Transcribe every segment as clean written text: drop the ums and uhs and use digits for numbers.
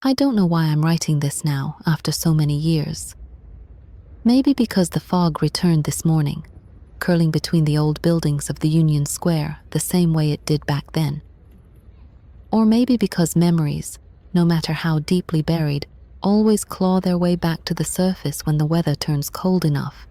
I don't know why I'm writing this now, after so many years. Maybe because the fog returned this morning, curling between the old buildings of the Union Square the same way it did back then. Or maybe because memories, no matter how deeply buried, always claw their way back to the surface when the weather turns cold enough.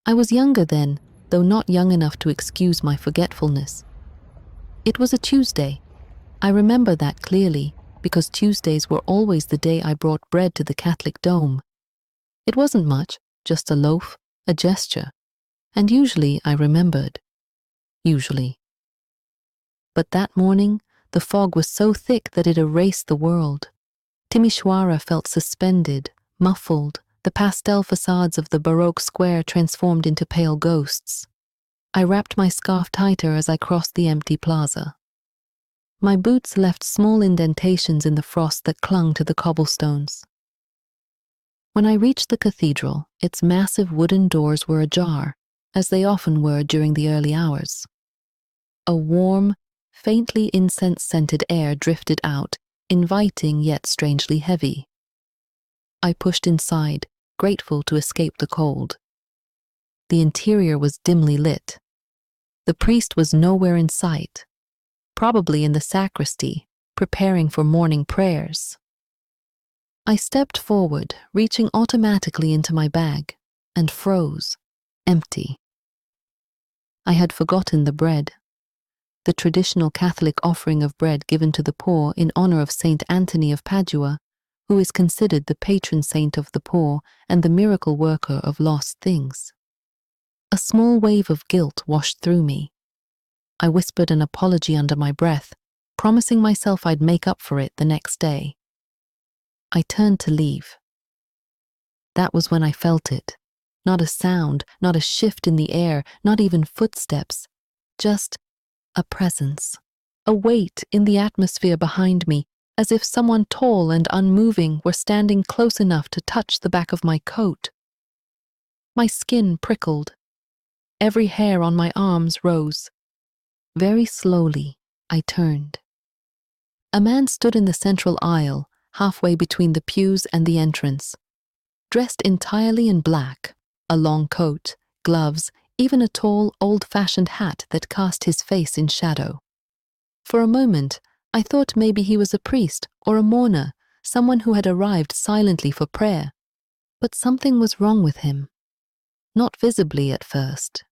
I was younger then, though not young enough to excuse my forgetfulness. It was a Tuesday. I remember that clearly, because Tuesdays were always the day I brought bread to the Catholic dome. It wasn't much, just a loaf, a gesture, and usually I remembered. Usually. But that morning, the fog was so thick that it erased the world. Timisoara felt suspended, muffled, the pastel facades of the Baroque square transformed into pale ghosts. I wrapped my scarf tighter as I crossed the empty plaza. My boots left small indentations in the frost that clung to the cobblestones. When I reached the cathedral, its massive wooden doors were ajar, as they often were during the early hours. A warm, faintly incense-scented air drifted out, inviting yet strangely heavy. I pushed inside, grateful to escape the cold. The interior was dimly lit. The priest was nowhere in sight, probably in the sacristy, preparing for morning prayers. I stepped forward, reaching automatically into my bag, and froze, empty. I had forgotten the bread, the traditional Catholic offering of bread given to the poor in honor of Saint Anthony of Padua, who is considered the patron saint of the poor and the miracle worker of lost things. A small wave of guilt washed through me. I whispered an apology under my breath, promising myself I'd make up for it the next day. I turned to leave. That was when I felt it. Not a sound, not a shift in the air, not even footsteps. Just a presence, a weight in the atmosphere behind me, as if someone tall and unmoving were standing close enough to touch the back of my coat. My skin prickled. Every hair on my arms rose. Very slowly, I turned. A man stood in the central aisle, halfway between the pews and the entrance. Dressed entirely in black, a long coat, gloves, even a tall, old-fashioned hat that cast his face in shadow. For a moment, I thought maybe he was a priest or a mourner, someone who had arrived silently for prayer. But something was wrong with him. Not visibly at first.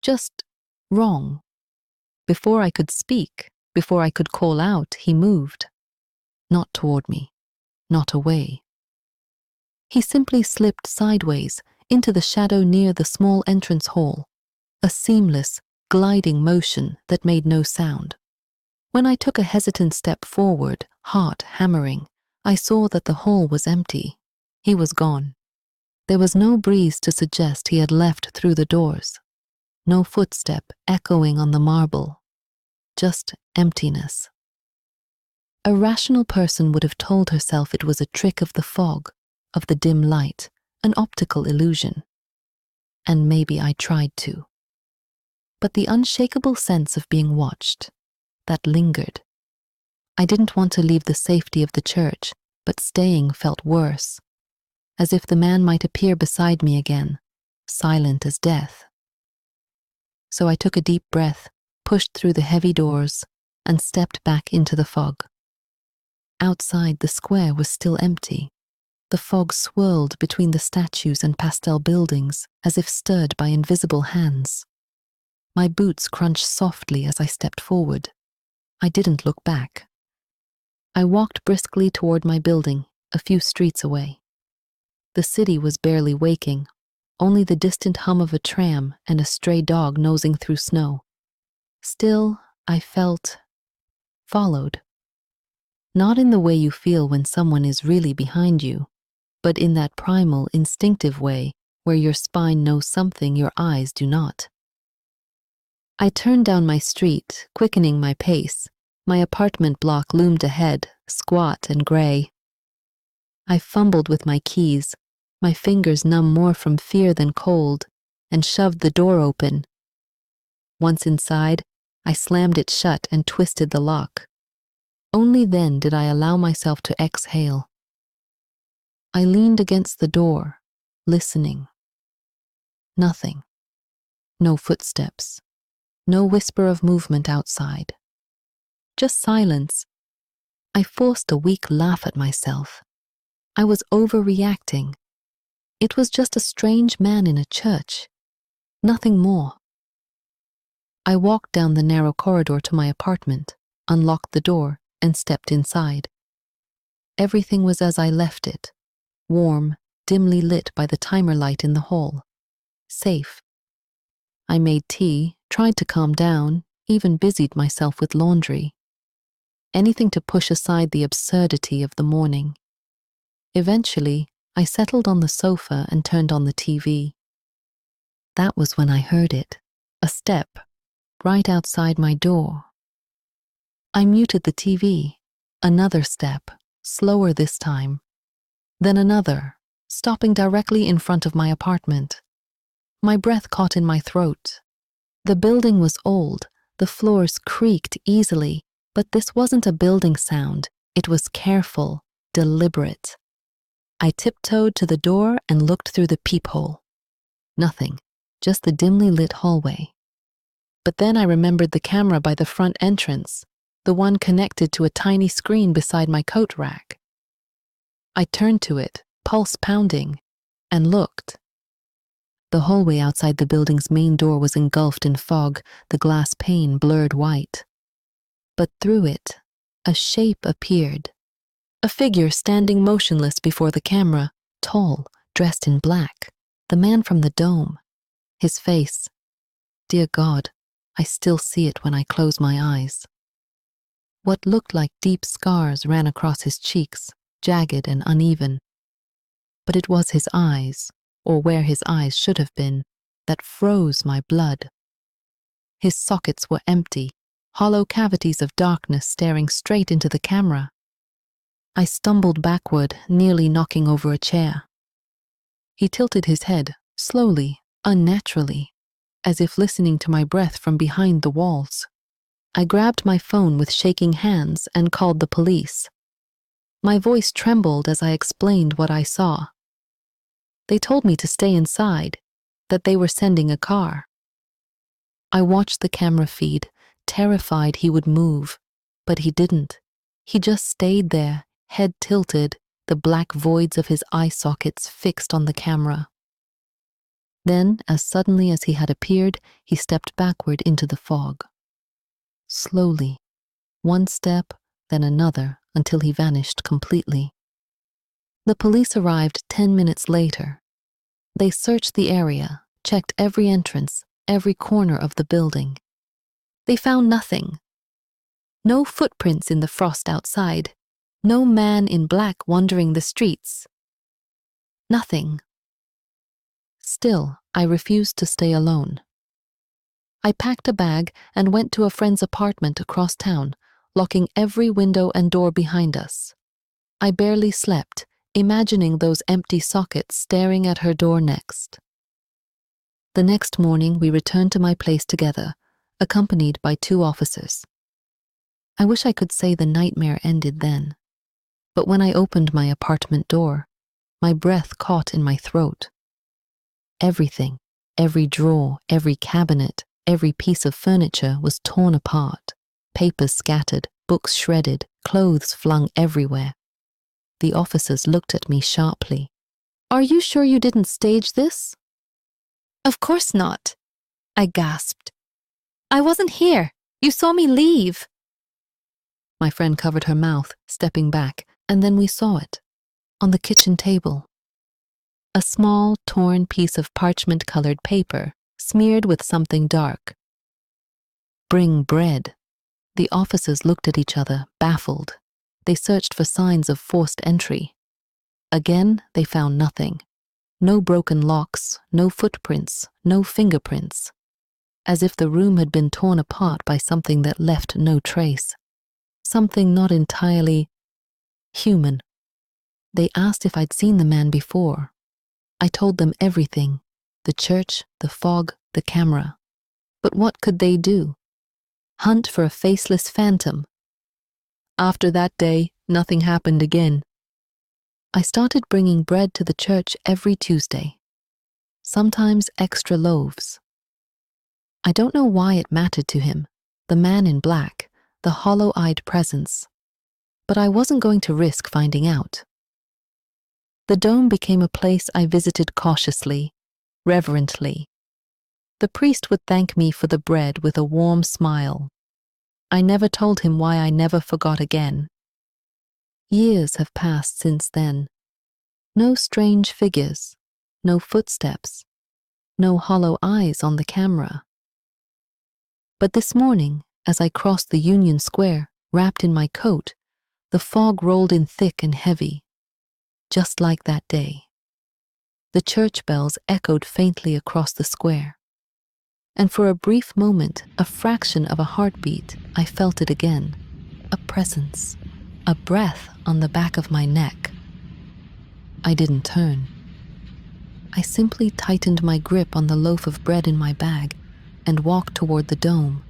Just wrong. Before I could speak, before I could call out, he moved. Not toward me, not away. He simply slipped sideways into the shadow near the small entrance hall, a seamless, gliding motion that made no sound. When I took a hesitant step forward, heart hammering, I saw that the hall was empty. He was gone. There was no breeze to suggest he had left through the doors. No footstep echoing on the marble. Just emptiness. A rational person would have told herself it was a trick of the fog, of the dim light, an optical illusion. And maybe I tried to. But the unshakable sense of being watched, that lingered. I didn't want to leave the safety of the church, but staying felt worse, as if the man might appear beside me again, silent as death. So I took a deep breath, pushed through the heavy doors, and stepped back into the fog. Outside, the square was still empty. The fog swirled between the statues and pastel buildings, as if stirred by invisible hands. My boots crunched softly as I stepped forward. I didn't look back. I walked briskly toward my building, a few streets away. The city was barely waking, only the distant hum of a tram and a stray dog nosing through snow. Still, I felt followed. Not in the way you feel when someone is really behind you, but in that primal, instinctive way where your spine knows something your eyes do not. I turned down my street, quickening my pace. My apartment block loomed ahead, squat and gray. I fumbled with my keys, my fingers numb more from fear than cold, and shoved the door open. Once inside, I slammed it shut and twisted the lock. Only then did I allow myself to exhale. I leaned against the door, listening. Nothing. No footsteps. No whisper of movement outside. Just silence. I forced a weak laugh at myself. I was overreacting. It was just a strange man in a church. Nothing more. I walked down the narrow corridor to my apartment, unlocked the door, and stepped inside. Everything was as I left it, warm, dimly lit by the timer light in the hall. Safe. I made tea, tried to calm down, even busied myself with laundry. Anything to push aside the absurdity of the morning. Eventually, I settled on the sofa and turned on the TV. That was when I heard it, a step, right outside my door. I muted the TV. Another step, slower this time. Then another, stopping directly in front of my apartment. My breath caught in my throat. The building was old, the floors creaked easily, but this wasn't a building sound. It was careful, deliberate. I tiptoed to the door and looked through the peephole. Nothing, just the dimly lit hallway. But then I remembered the camera by the front entrance, the one connected to a tiny screen beside my coat rack. I turned to it, pulse pounding, and looked. The hallway outside the building's main door was engulfed in fog, the glass pane blurred white. But through it, a shape appeared. A figure standing motionless before the camera, tall, dressed in black, the man from the dome. His face, dear God, I still see it when I close my eyes. What looked like deep scars ran across his cheeks, jagged and uneven. But it was his eyes, or where his eyes should have been, that froze my blood. His sockets were empty, hollow cavities of darkness staring straight into the camera. I stumbled backward, nearly knocking over a chair. He tilted his head, slowly, unnaturally, as if listening to my breath from behind the walls. I grabbed my phone with shaking hands and called the police. My voice trembled as I explained what I saw. They told me to stay inside, that they were sending a car. I watched the camera feed, terrified he would move, but he didn't. He just stayed there, head tilted, the black voids of his eye sockets fixed on the camera. Then, as suddenly as he had appeared, he stepped backward into the fog. Slowly, one step, then another, until he vanished completely. The police arrived 10 minutes later. They searched the area, checked every entrance, every corner of the building. They found nothing. No footprints in the frost outside. No man in black wandering the streets. Nothing. Still, I refused to stay alone. I packed a bag and went to a friend's apartment across town, locking every window and door behind us. I barely slept, imagining those empty sockets staring at her door next. The next morning, we returned to my place together, accompanied by 2 officers. I wish I could say the nightmare ended then. But when I opened my apartment door, my breath caught in my throat. Everything, every drawer, every cabinet, every piece of furniture was torn apart, papers scattered, books shredded, clothes flung everywhere. The officers looked at me sharply. "Are you sure you didn't stage this?" "Of course not," I gasped. "I wasn't here. You saw me leave." My friend covered her mouth, stepping back, and then we saw it. On the kitchen table. A small, torn piece of parchment-colored paper, smeared with something dark. "Bring bread." The officers looked at each other, baffled. They searched for signs of forced entry. Again, they found nothing. No broken locks, no footprints, no fingerprints. As if the room had been torn apart by something that left no trace. Something not entirely human. They asked if I'd seen the man before. I told them everything. The church, the fog, the camera. But what could they do? Hunt for a faceless phantom? After that day, nothing happened again. I started bringing bread to the church every Tuesday, sometimes extra loaves. I don't know why it mattered to him, the man in black, the hollow-eyed presence, but I wasn't going to risk finding out. The dome became a place I visited cautiously, reverently. The priest would thank me for the bread with a warm smile. I never told him why I never forgot again. Years have passed since then. No strange figures, no footsteps, no hollow eyes on the camera. But this morning, as I crossed the Union Square, wrapped in my coat, the fog rolled in thick and heavy, just like that day. The church bells echoed faintly across the square. And for a brief moment, a fraction of a heartbeat, I felt it again. A presence, a breath on the back of my neck. I didn't turn. I simply tightened my grip on the loaf of bread in my bag and walked toward the dome.